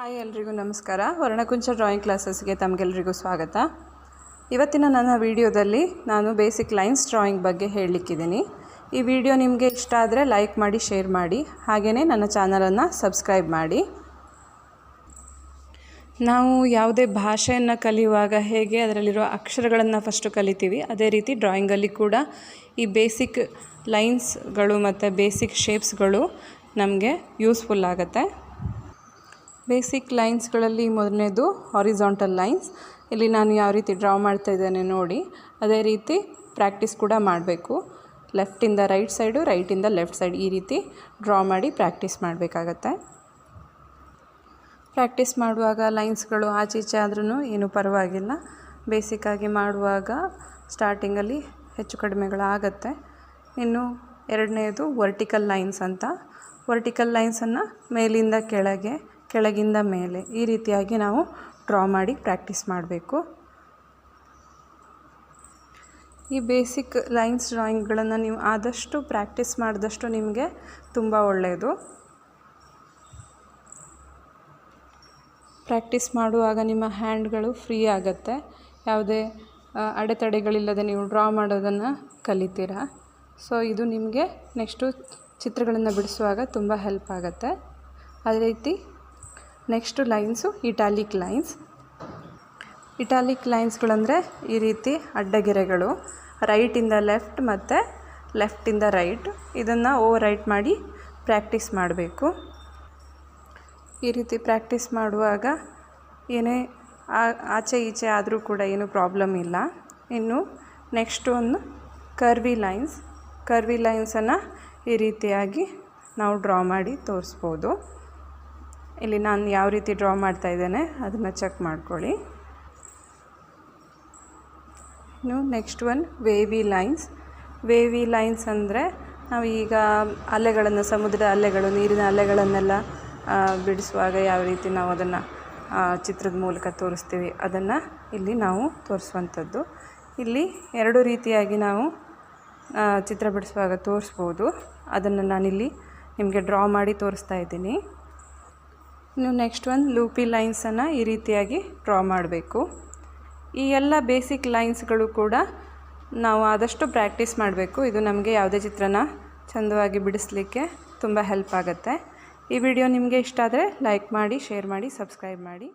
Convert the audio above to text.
Hi ಎಲ್ರಿಗೂ ನಮಸ್ಕಾರ. ವರ್ಣಕುಂಚ drawing ಕ್ಲಾಸಸ್ಗೆ ತಮಗೆಲ್ಲರಿಗೂ ಸ್ವಾಗತ. ಇವತ್ತಿನ ನನ್ನ ವಿಡಿಯೋದಲ್ಲಿ ನಾನು ಬೇಸಿಕ್ ಲೈನ್ಸ್ ಡ್ರಾಯಿಂಗ್ ಬಗ್ಗೆ ಹೇಳಲಿಕ್ಕಿದ್ದೀನಿ. ಈ ವಿಡಿಯೋ ನಿಮಗೆ ಇಷ್ಟ ಆದರೆ ಲೈಕ್ ಮಾಡಿ, ಶೇರ್ ಮಾಡಿ, ಹಾಗೆಯೇ ನನ್ನ ಚಾನಲನ್ನು ಸಬ್ಸ್ಕ್ರೈಬ್ ಮಾಡಿ. ನಾವು ಯಾವುದೇ ಭಾಷೆಯನ್ನು ಕಲಿಯುವಾಗ ಹೇಗೆ ಅದರಲ್ಲಿರುವ ಅಕ್ಷರಗಳನ್ನು ಫಸ್ಟು ಕಲಿತೀವಿ, ಅದೇ ರೀತಿ ಡ್ರಾಯಿಂಗಲ್ಲಿ ಕೂಡ ಈ ಬೇಸಿಕ್ ಲೈನ್ಸ್ಗಳು ಮತ್ತು ಬೇಸಿಕ್ ಶೇಪ್ಸ್ಗಳು ನಮಗೆ ಯೂಸ್ಫುಲ್ ಆಗುತ್ತೆ. ಬೇಸಿಕ್ ಲೈನ್ಸ್ಗಳಲ್ಲಿ ಮೊದಲನೇದು ಹಾರಿಜಾಂಟಲ್ ಲೈನ್ಸ್. ಇಲ್ಲಿ ನಾನು ಯಾವ ರೀತಿ ಡ್ರಾ ಮಾಡ್ತಾ ಇದ್ದೇನೆ ನೋಡಿ, ಅದೇ ರೀತಿ ಪ್ರಾಕ್ಟೀಸ್ ಕೂಡ ಮಾಡಬೇಕು. ಲೆಫ್ಟಿಂದ ರೈಟ್ ಸೈಡು, ರೈಟಿಂದ ಲೆಫ್ಟ್ ಸೈಡ್, ಈ ರೀತಿ ಡ್ರಾ ಮಾಡಿ ಪ್ರಾಕ್ಟೀಸ್ ಮಾಡಬೇಕಾಗತ್ತೆ. ಪ್ರಾಕ್ಟೀಸ್ ಮಾಡುವಾಗ ಲೈನ್ಸ್ಗಳು ಆಚೆ ಈಚೆ ಆದ್ರೂ ಏನೂ ಪರವಾಗಿಲ್ಲ. ಬೇಸಿಕ್ಕಾಗಿ ಮಾಡುವಾಗ ಸ್ಟಾರ್ಟಿಂಗಲ್ಲಿ ಹೆಚ್ಚು ಕಡಿಮೆಗಳಾಗತ್ತೆ. ಇನ್ನು ಎರಡನೇದು ವರ್ಟಿಕಲ್ ಲೈನ್ಸ್ ಅಂತ. ವರ್ಟಿಕಲ್ ಲೈನ್ಸನ್ನು ಮೇಲಿಂದ ಕೆಳಗೆ, ಕೆಳಗಿಂದ ಮೇಲೆ, ಈ ರೀತಿಯಾಗಿ ನಾವು ಡ್ರಾ ಮಾಡಿ ಪ್ರಾಕ್ಟೀಸ್ ಮಾಡಬೇಕು. ಈ ಬೇಸಿಕ್ ಲೈನ್ಸ್ ಡ್ರಾಯಿಂಗ್ಗಳನ್ನು ನೀವು ಆದಷ್ಟು ಪ್ರಾಕ್ಟೀಸ್ ಮಾಡಿದಷ್ಟು ನಿಮಗೆ ತುಂಬ ಒಳ್ಳೆಯದು. ಪ್ರಾಕ್ಟೀಸ್ ಮಾಡುವಾಗ ನಿಮ್ಮ ಹ್ಯಾಂಡ್ಗಳು ಫ್ರೀ ಆಗುತ್ತೆ. ಯಾವುದೇ ಅಡೆತಡೆಗಳಿಲ್ಲದೆ ನೀವು ಡ್ರಾ ಮಾಡೋದನ್ನು ಕಲಿತೀರಾ. ಸೊ ಇದು ನಿಮಗೆ ನೆಕ್ಸ್ಟು ಚಿತ್ರಗಳನ್ನು ಬಿಡಿಸುವಾಗ ತುಂಬ ಹೆಲ್ಪ್ ಆಗುತ್ತೆ. ಅದೇ ರೀತಿ next lines italic lines. Italic ಲೈನ್ಸ್ಗಳಂದರೆ ಈ ರೀತಿ ಅಡ್ಡಗೆರೆಗಳು, ರೈಟಿಂದ ಲೆಫ್ಟ್ ಮತ್ತು ಲೆಫ್ಟಿಂದ ರೈಟ್, ಇದನ್ನು ಓವರ್ ರೈಟ್ ಮಾಡಿ ಪ್ರಾಕ್ಟೀಸ್ ಮಾಡಬೇಕು. ಈ ರೀತಿ ಪ್ರಾಕ್ಟೀಸ್ ಮಾಡುವಾಗ ಏನೇ ಆಚೆ ಈಚೆ ಆದರೂ ಕೂಡ ಏನೂ ಪ್ರಾಬ್ಲಮ್ ಇಲ್ಲ. ಇನ್ನು ನೆಕ್ಸ್ಟು ಒಂದು ಕರ್ವಿ ಲೈನ್ಸ್. ಕರ್ವಿ ಲೈನ್ಸನ್ನು ಈ ರೀತಿಯಾಗಿ ನಾವು ಡ್ರಾ ಮಾಡಿ ತೋರಿಸ್ಬೋದು. ಇಲ್ಲಿ ನಾನು ಯಾವ ರೀತಿ ಡ್ರಾ ಮಾಡ್ತಾ ಇದ್ದೇನೆ ಅದನ್ನು ಚೆಕ್ ಮಾಡ್ಕೊಳ್ಳಿ. ಇನ್ನು ನೆಕ್ಸ್ಟ್ ಒನ್ ವೇವಿ ಲೈನ್ಸ್. ವೇವಿ ಲೈನ್ಸ್ ಅಂದರೆ ನಾವು ಈಗ ಅಲೆಗಳನ್ನು, ಸಮುದ್ರದ ಅಲೆಗಳು, ನೀರಿನ ಅಲೆಗಳನ್ನೆಲ್ಲ ಬಿಡಿಸುವಾಗ ಯಾವ ರೀತಿ ನಾವು ಅದನ್ನು ಚಿತ್ರದ ಮೂಲಕ ತೋರಿಸ್ತೀವಿ, ಅದನ್ನು ಇಲ್ಲಿ ನಾವು ತೋರಿಸುವಂಥದ್ದು. ಇಲ್ಲಿ ಎರಡು ರೀತಿಯಾಗಿ ನಾವು ಚಿತ್ರ ಬಿಡಿಸುವಾಗ ತೋರಿಸ್ಬೋದು. ಅದನ್ನು ನಾನಿಲ್ಲಿ ನಿಮಗೆ ಡ್ರಾ ಮಾಡಿ ತೋರಿಸ್ತಾ ಇದ್ದೀನಿ. ಇನ್ನು ನೆಕ್ಸ್ಟ್ ಒಂದು ಲೂಪಿ ಲೈನ್ಸನ್ನು ಈ ರೀತಿಯಾಗಿ ಡ್ರಾ ಮಾಡಬೇಕು. ಈ ಎಲ್ಲ ಬೇಸಿಕ್ ಲೈನ್ಸ್ಗಳು ಕೂಡ ನಾವು ಆದಷ್ಟು ಪ್ರಾಕ್ಟೀಸ್ ಮಾಡಬೇಕು. ಇದು ನಮಗೆ ಯಾವುದೇ ಚಿತ್ರನ ಚೆಂದವಾಗಿ ಬಿಡಿಸಲಿಕ್ಕೆ ತುಂಬ ಹೆಲ್ಪ್ ಆಗುತ್ತೆ. ಈ ವಿಡಿಯೋ ನಿಮಗೆ ಇಷ್ಟ ಆದರೆ ಲೈಕ್ ಮಾಡಿ, ಶೇರ್ ಮಾಡಿ, ಸಬ್ಸ್ಕ್ರೈಬ್ ಮಾಡಿ.